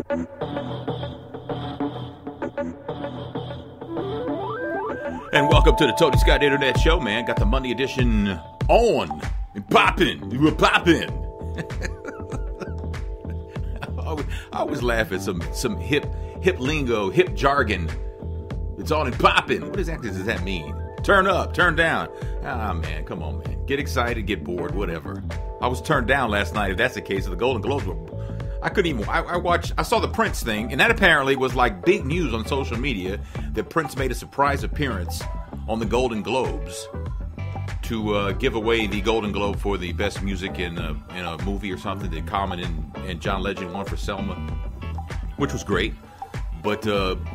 And welcome to the Tony Scott Internet Show, man. Got the Monday edition on and popping. You were popping. I always laugh at some hip lingo, hip jargon. It's on and popping. What exactly does that mean? Turn up, turn down. Ah, man, come on, man. Get excited, get bored, whatever. I was turned down last night, if that's the case. The Golden Globes were... I couldn't even... I saw the Prince thing, and that apparently was like big news on social media that Prince made a surprise appearance on the Golden Globes to give away the Golden Globe for the best music in a movie or something that Common and John Legend won for Selma, which was great. But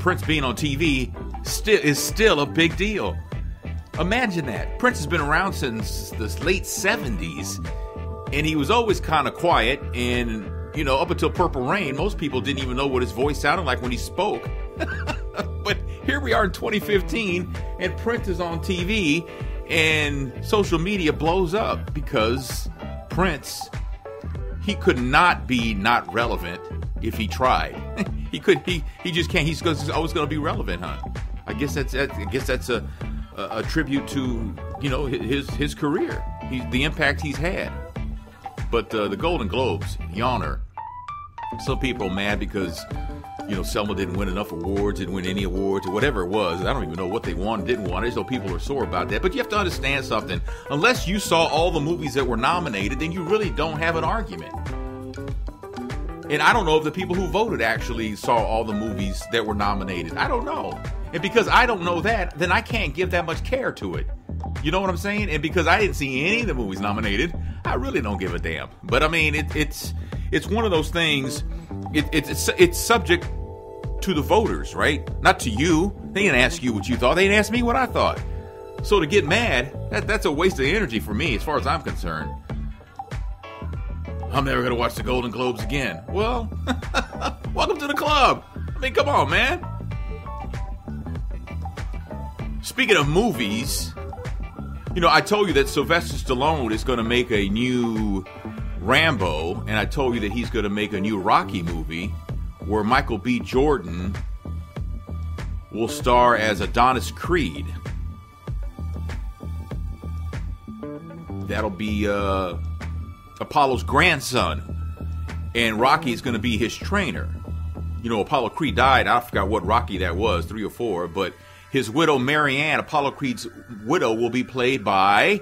Prince being on TV is still a big deal. Imagine that. Prince has been around since the late 70s, and he was always kind of quiet, and, you know, up until Purple Rain, most people didn't even know what his voice sounded like when he spoke. But here we are in 2015, and Prince is on TV, and social media blows up because Prince, he could not be not relevant if he tried. He just can't. He's always going to be relevant, huh? I guess that's a tribute to, you know, his career, the impact he's had. But the Golden Globes, yawner. Some people are mad because, you know, Selma didn't win enough awards, didn't win any awards, or whatever it was. I don't even know what they won, didn't want. I just know people are sore about that. But you have to understand something. Unless you saw all the movies that were nominated, then you really don't have an argument. And I don't know if the people who voted actually saw all the movies that were nominated. I don't know. And because I don't know that, then I can't give that much care to it. You know what I'm saying? And because I didn't see any of the movies nominated, I really don't give a damn. But I mean, it's one of those things. It's subject to the voters, right? Not to you. They didn't ask you what you thought. They didn't ask me what I thought. So to get mad, that's a waste of energy for me, as far as I'm concerned. I'm never going to watch the Golden Globes again. Well, welcome to the club. I mean, come on, man. Speaking of movies, you know, I told you that Sylvester Stallone is going to make a new Rambo, and I told you that he's going to make a new Rocky movie where Michael B. Jordan will star as Adonis Creed. That'll be Apollo's grandson, and Rocky is going to be his trainer. You know, Apollo Creed died. I forgot what Rocky that was, 3 or 4, but his widow, Marianne, Apollo Creed's widow, will be played by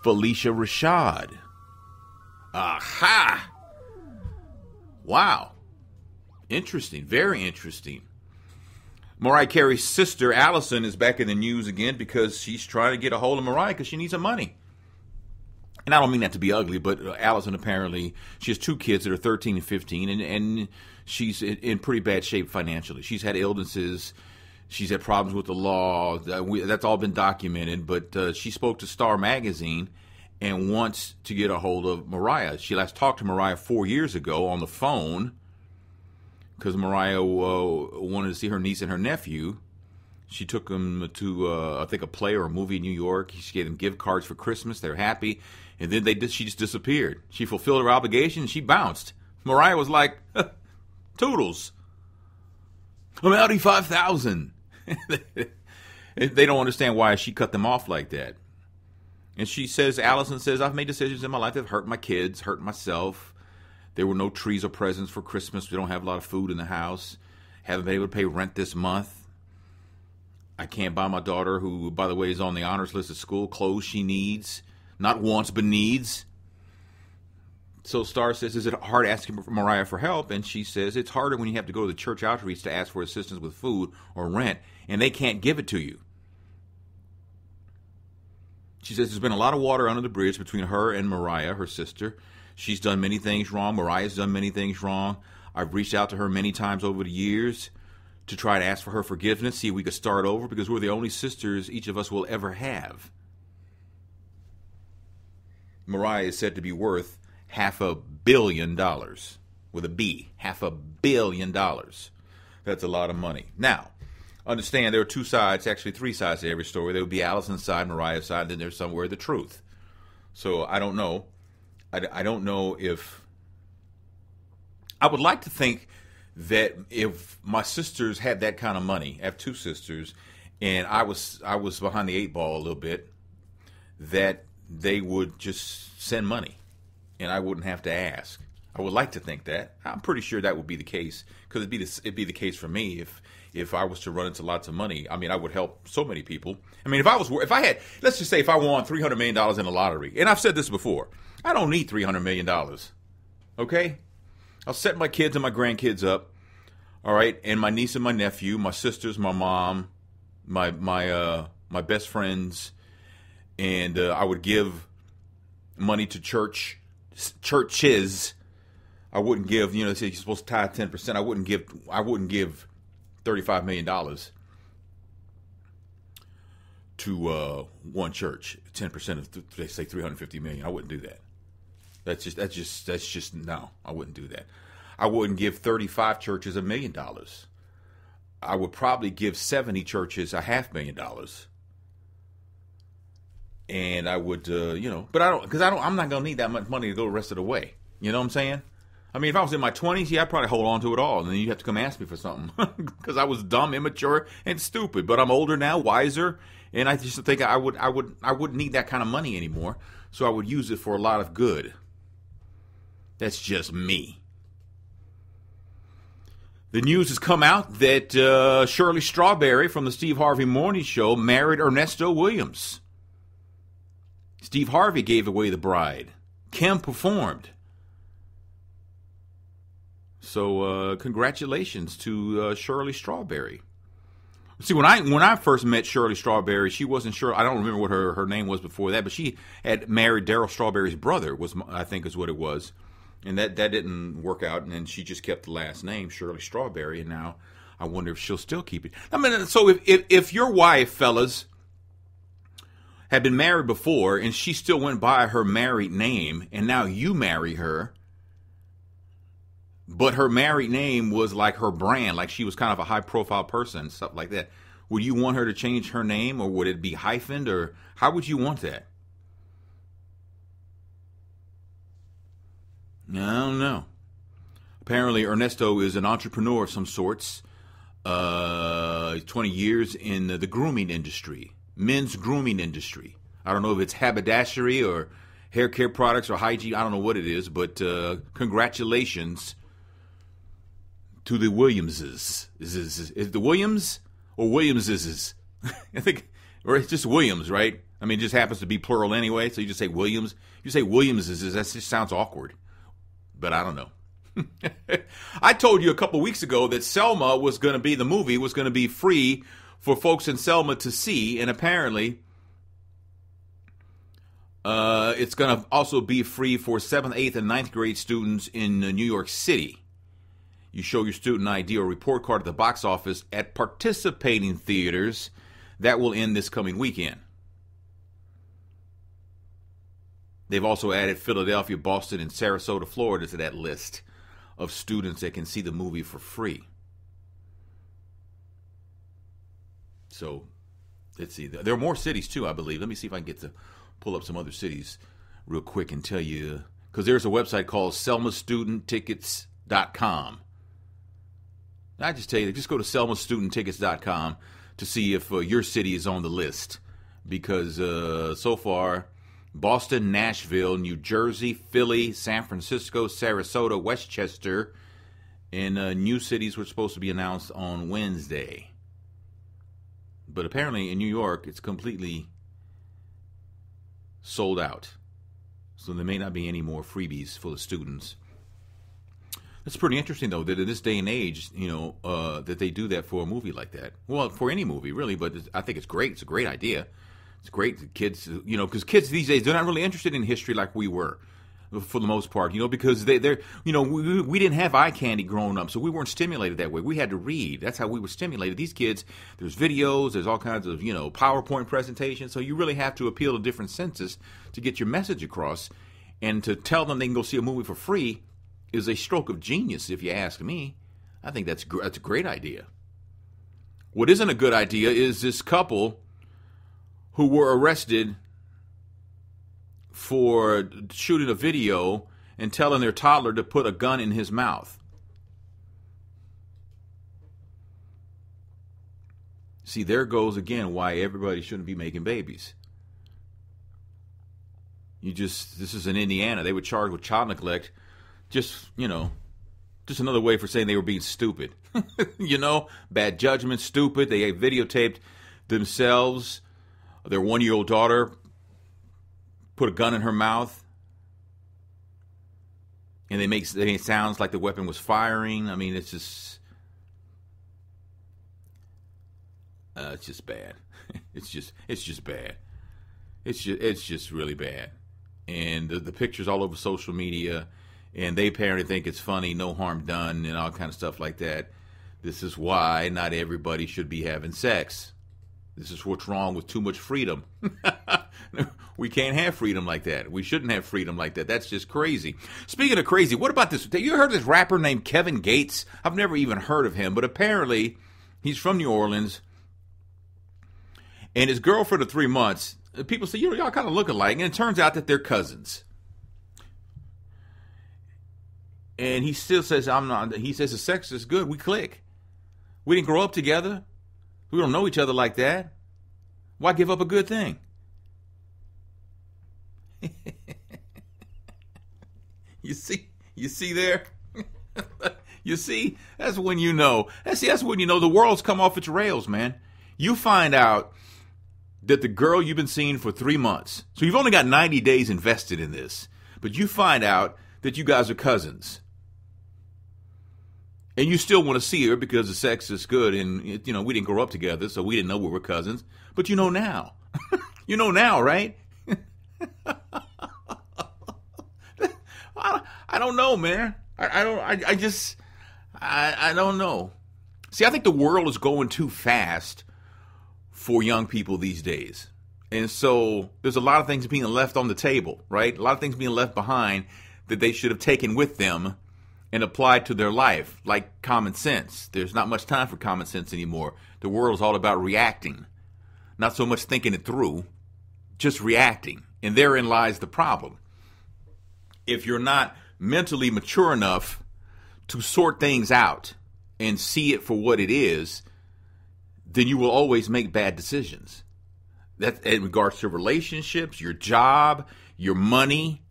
Felicia Rashad. Aha! Wow. Interesting. Very interesting. Mariah Carey's sister, Allison, is back in the news again because she's trying to get a hold of Mariah because she needs some money. And I don't mean that to be ugly, but Allison apparently, she has 2 kids that are 13 and 15, and she's in pretty bad shape financially. She's had illnesses. She's had problems with the law. That's all been documented. But she spoke to Star Magazine and wants to get a hold of Mariah. She last talked to Mariah 4 years ago on the phone because Mariah wanted to see her niece and her nephew. She took them to, I think, a play or a movie in New York. She gave them gift cards for Christmas. They're happy. And then she just disappeared. She fulfilled her obligation and she bounced. Mariah was like, toodles. I'm Audi 5000. They don't understand why she cut them off like that. And Allison says, I've made decisions in my life that have hurt my kids, hurt myself. There were no trees or presents for Christmas. We don't have a lot of food in the house. Haven't been able to pay rent this month. I can't buy my daughter, who, by the way, is on the honors list at school, clothes she needs. Not wants, but needs. So Star says, is it hard asking Mariah for help? And she says, it's harder when you have to go to the church outreach to ask for assistance with food or rent, and they can't give it to you. She says there's been a lot of water under the bridge between her and Mariah, her sister. She's done many things wrong. Mariah's done many things wrong. I've reached out to her many times over the years to try to ask for her forgiveness, see if we could start over, because we're the only sisters each of us will ever have. Mariah is said to be worth $500 million, with a B, $500 million. That's a lot of money. Now, understand there are 2 sides, actually 3 sides to every story. There would be Allison's side, Mariah's side, and then there's somewhere the truth. So I don't know. I don't know if I would like to think that if my sisters had that kind of money, I have two sisters, and I was behind the eight ball a little bit, that they would just send money, and I wouldn't have to ask. I would like to think that. I'm pretty sure that would be the case, because it'd be the case for me if I was to run into lots of money. I mean, I would help so many people. I mean, if I had, let's just say, if I won $300 million in the lottery, and I've said this before, I don't need $300 million. Okay, I'll set my kids and my grandkids up. All right, and my niece and my nephew, my sisters, my mom, my best friends, and I would give money to churches. I wouldn't give, they say you're supposed to tithe 10%. I wouldn't give $35 million to one church. 10% of, they say $350 million. I wouldn't do that. That's just no. I wouldn't do that. I wouldn't give 35 churches $1 million. I would probably give 70 churches $500,000. And I would, but I'm not gonna need that much money to go the rest of the way. You know what I'm saying? I mean, if I was in my 20s, I'd probably hold on to it all, and then you'd have to come ask me for something because I was dumb, immature, and stupid. But I'm older now, wiser, and I just think I wouldn't need that kind of money anymore. So I would use it for a lot of good. That's just me. The news has come out that Shirley Strawberry from the Steve Harvey Morning Show married Ernesto Williams. Steve Harvey gave away the bride. Kim performed. So congratulations to Shirley Strawberry. See, when I first met Shirley Strawberry, she wasn't sure. I don't remember what her name was before that, but she had married Darryl Strawberry's brother, I think is what it was. And that didn't work out, and then she just kept the last name, Shirley Strawberry, and now I wonder if she'll still keep it. I mean, so if your wife, fellas, had been married before, and she still went by her married name, and now you marry her, but her married name was like her brand, like she was kind of a high-profile person, stuff like that, would you want her to change her name, or would it be hyphened, or how would you want that? I don't know. Apparently, Ernesto is an entrepreneur of some sorts. 20 years in the grooming industry, men's grooming industry. I don't know if it's haberdashery or hair care products or hygiene. I don't know what it is, but congratulations to the Williamses. Is it the Williams or Williamses? I think, or it's just Williams, right? I mean, it just happens to be plural anyway, so you just say Williams. You say Williamses, that just sounds awkward. But I don't know. I told you a couple weeks ago that Selma the movie was going to be free for folks in Selma to see, and apparently it's going to also be free for 7th, 8th, and 9th grade students in New York City. You show your student ID or report card at the box office at participating theaters. That will end this coming weekend. They've also added Philadelphia, Boston, and Sarasota, Florida to that list of students that can see the movie for free. So, let's see. There are more cities, too, I believe. Let me see if I can get to pull up some other cities real quick and tell you. Because there's a website called selmastudenttickets.com. I just tell you, just go to selmastudenttickets.com to see if your city is on the list. Because so far, Boston, Nashville, New Jersey, Philly, San Francisco, Sarasota, Westchester, and new cities were supposed to be announced on Wednesday. But apparently in New York, it's completely sold out. So there may not be any more freebies for the students. It's pretty interesting, though, that in this day and age, that they do that for a movie like that. Well, for any movie, really, but I think it's great. It's a great idea. It's great that kids, because kids these days, they're not really interested in history like we were, for the most part, because we didn't have eye candy growing up, so we weren't stimulated that way. We had to read. That's how we were stimulated. These kids, there's videos, there's all kinds of, PowerPoint presentations, so you really have to appeal to different senses to get your message across, and to tell them they can go see a movie for free is a stroke of genius, if you ask me. I think that's a great idea. What isn't a good idea is this couple who were arrested for shooting a video and telling their toddler to put a gun in his mouth. See, there goes again why everybody shouldn't be making babies. This is in Indiana. They were charged with child neglect. Just another way for saying they were being stupid. Bad judgment, stupid. They videotaped themselves. Their 1-year-old daughter put a gun in her mouth. And they make it sounds like the weapon was firing. I mean, it's just bad. It's just bad. It's just really bad. And the pictures all over social media, and they apparently think it's funny, no harm done, and all kind of stuff like that. This is why not everybody should be having sex. This is what's wrong with too much freedom. We can't have freedom like that. We shouldn't have freedom like that. That's just crazy. Speaking of crazy, what about this? You heard of this rapper named Kevin Gates? I've never even heard of him, but apparently he's from New Orleans. And his girlfriend of 3 months, people say, y'all kind of look alike. And it turns out that they're cousins. And he still says, he says the sex is good. We click. We didn't grow up together. We don't know each other like that. Why give up a good thing? You see there? You see? That's when you know. That's when you know the world's come off its rails, man. You find out that the girl you've been seeing for 3 months, so you've only got 90 days invested in this, but you find out that you guys are cousins. And you still want to see her because the sex is good, and we didn't grow up together, so we didn't know we were cousins. But you know now. You know now, right? I don't know, man. I don't know. See, I think the world is going too fast for young people these days. And so there's a lot of things being left on the table, right? A lot of things being left behind that they should have taken with them and applied to their life, like common sense. There's not much time for common sense anymore. The world is all about reacting, not so much thinking it through, just reacting. And therein lies the problem. If you're not mentally mature enough to sort things out and see it for what it is, then you will always make bad decisions. That's in regards to relationships, your job, your money,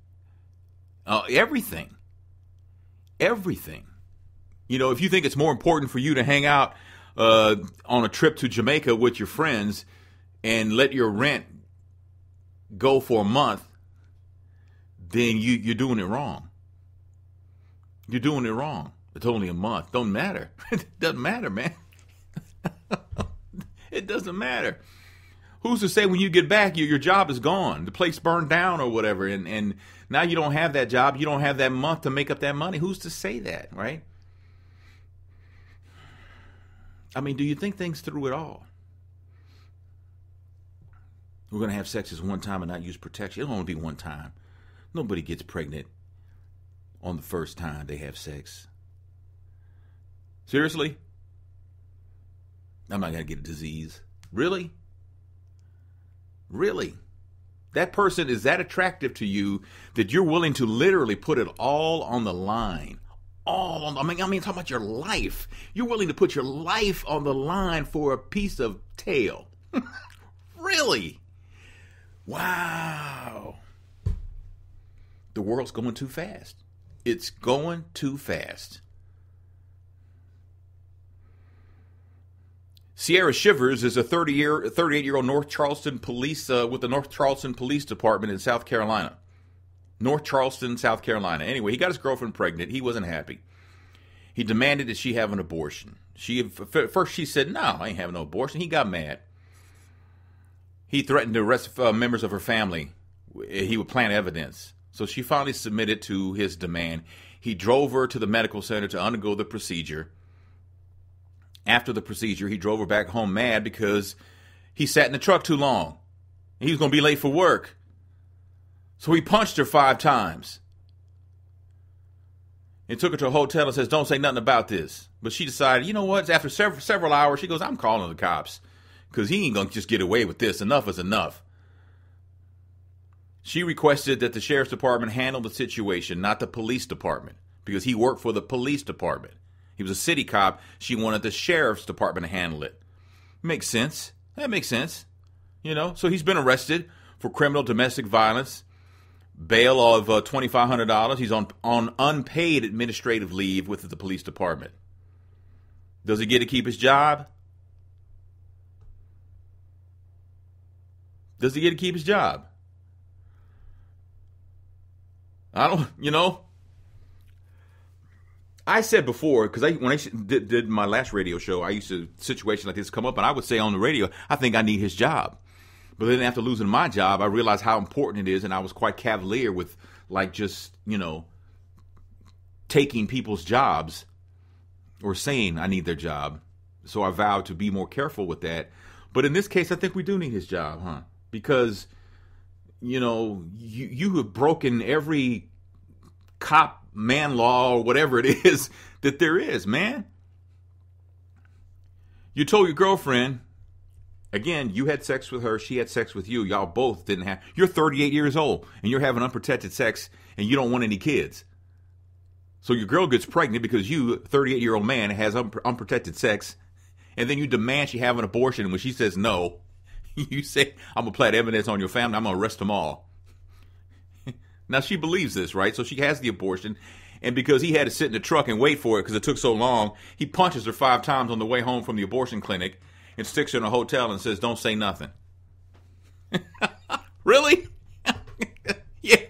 everything. Everything. If you think it's more important for you to hang out on a trip to Jamaica with your friends and let your rent go for a month, then you're doing it wrong. You're doing it wrong. It's only a month. Don't matter. It doesn't matter, man. It doesn't matter. Who's to say when you get back, your job is gone, the place burned down or whatever, and now you don't have that job, you don't have that month to make up that money. Who's to say that, right? I mean, do you think things through at all? We're going to have sex this one time and not use protection. It'll only be one time. Nobody gets pregnant on the first time they have sex. Seriously? I'm not going to get a disease. Really? Really? That person is that attractive to you that you're willing to literally put it all on the line. All on. I mean, talking about your life. You're willing to put your life on the line for a piece of tail. Really? Wow. The world's going too fast. It's going too fast. Sierra Shivers is a 38-year-old North Charleston police with the North Charleston Police Department in South Carolina. North Charleston, South Carolina. Anyway, he got his girlfriend pregnant. He wasn't happy. He demanded that she have an abortion. First she said, no, I ain't having no abortion. He got mad. He threatened to arrest members of her family. He would plant evidence. So she finally submitted to his demand. He drove her to the medical center to undergo the procedure. After the procedure, he drove her back home mad because he sat in the truck too long. He was going to be late for work. So he punched her 5 times. And took her to a hotel and says, don't say nothing about this. But she decided, you know what? After several hours, she goes, I'm calling the cops. Because he ain't going to just get away with this. Enough is enough. She requested that the sheriff's department handle the situation, not the police department. Because he worked for the police department. He was a city cop. She wanted the sheriff's department to handle it. Makes sense. That makes sense. So he's been arrested for criminal domestic violence. Bail of $2,500. He's on unpaid administrative leave with the police department. Does he get to keep his job? Does he get to keep his job? I don't, I said before, because when I did my last radio show, I used to, situations like this come up, and I would say on the radio, I think I need his job. But then after losing my job, I realized how important it is, and I was quite cavalier with, just, taking people's jobs or saying I need their job. So I vowed to be more careful with that. But in this case, I think we do need his job, huh? Because, you have broken every cop man law or whatever it is that there is, man. You told your girlfriend, again, you had sex with her, she had sex with you, y'all both didn't have, you're 38 years old and you're having unprotected sex and you don't want any kids. So your girl gets pregnant because you, 38-year-old man, has unprotected sex, and then you demand she have an abortion, and when she says no, you say, I'm going to plant evidence on your family, I'm going to arrest them all. Now, she believes this, right? So she has the abortion, and because he had to sit in the truck and wait for it because it took so long, he punches her 5 times on the way home from the abortion clinic and sticks her in a hotel and says, don't say nothing. Really? Yeah.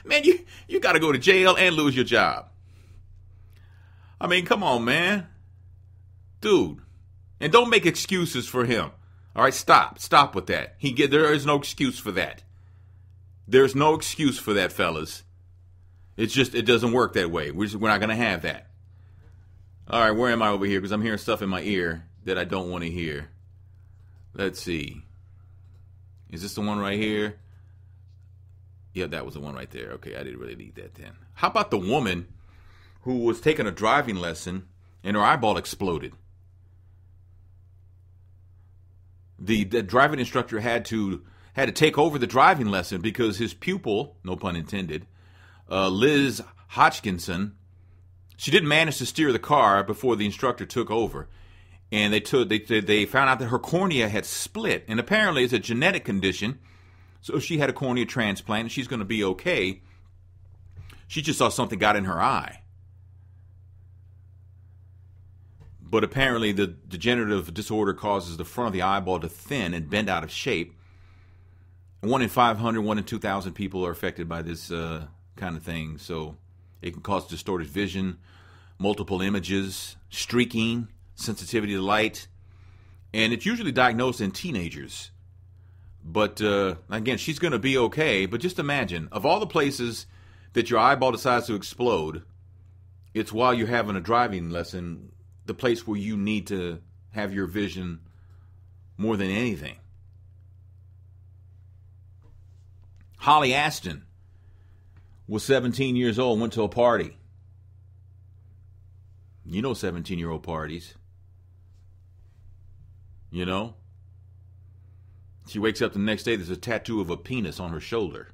Man, you got to go to jail and lose your job. I mean, come on, man. Dude. And don't make excuses for him. All right, stop with that. There is no excuse for that. There's no excuse for that, fellas. It's just, it doesn't work that way. We're not going to have that. All right, where am I over here? Because I'm hearing stuff in my ear that I don't want to hear. Let's see. Is this the one right here? Yeah, that was the one right there. Okay, I didn't really need that then. How about the woman who was taking a driving lesson and her eyeball exploded? The driving instructor had to take over the driving lesson because his pupil, no pun intended, Liz Hodgkinson, she didn't manage to steer the car before the instructor took over, and they found out that her cornea had split, and apparently it's a genetic condition. So she had a cornea transplant, and she's going to be okay. She just saw something got in her eye. But apparently the degenerative disorder causes the front of the eyeball to thin and bend out of shape. 1 in 500, 1 in 2,000 people are affected by this kind of thing. So it can cause distorted vision, multiple images, streaking, sensitivity to light. And it's usually diagnosed in teenagers. But again, she's going to be okay. But just imagine, of all the places that your eyeball decides to explode, it's while you're having a driving lesson, the place where you need to have your vision more than anything. Holly Aston was 17 years old, went to a party. You know 17-year-old parties. You know? She wakes up the next day, there's a tattoo of a penis on her shoulder.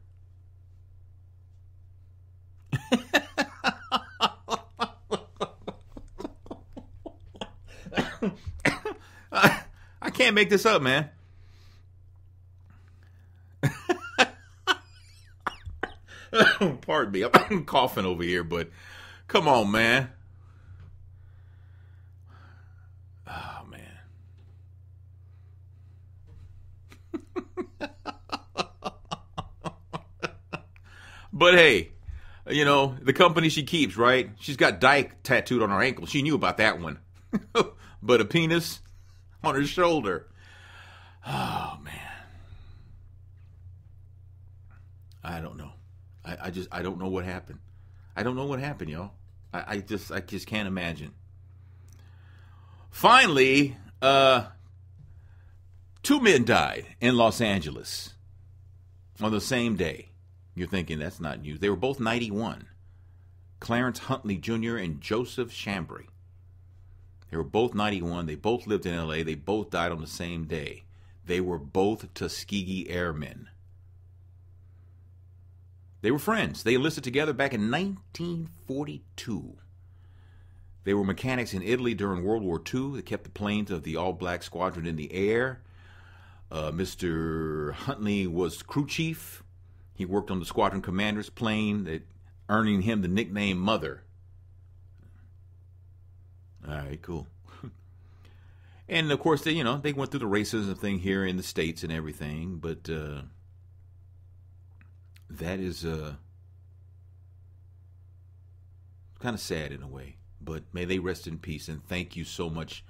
I can't make this up, man. Pardon me, I'm coughing over here, but come on, man. Oh, man. But hey, you know, the company she keeps, right? She's got Dyke tattooed on her ankle. She knew about that one. But a penis on her shoulder. Oh, man. I don't know. I don't know what happened. I don't know what happened, y'all. I just can't imagine. Finally, 2 men died in Los Angeles on the same day. You're thinking that's not news. They were both 91. Clarence Huntley Jr. and Joseph Chambry. They were both 91. They both lived in L.A. They both died on the same day. They were both Tuskegee Airmen. They were friends. They enlisted together back in 1942. They were mechanics in Italy during World War II. They kept the planes of the all-black squadron in the air. Mr. Huntley was crew chief. He worked on the squadron commander's plane, earning him the nickname Mother. All right, cool. And of course, they went through the racism thing here in the States and everything, but that is kind of sad in a way. But may they rest in peace, and thank you so much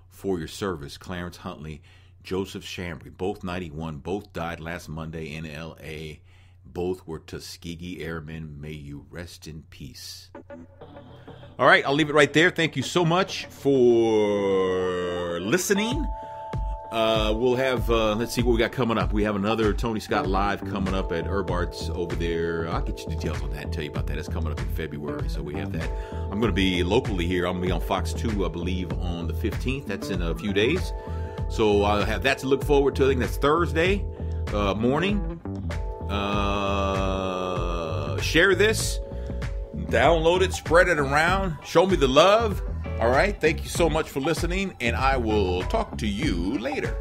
for your service, Clarence Huntley, Joseph Chambry, both 91, both died last Monday in L.A. Both were Tuskegee Airmen. May you rest in peace. All right, I'll leave it right there. Thank you so much for listening. We'll have, let's see what we got coming up. We have another Tony Scott Live coming up at Herb Arts over there. I'll get you details on that and tell you about that. It's coming up in February, so we have that. I'm going to be locally here. I'm going to be on Fox 2, I believe, on the 15th. That's in a few days. So I'll have that to look forward to. I think that's Thursday morning. Share this, download it, spread it around, show me the love. All right, thank you so much for listening, and I will talk to you later.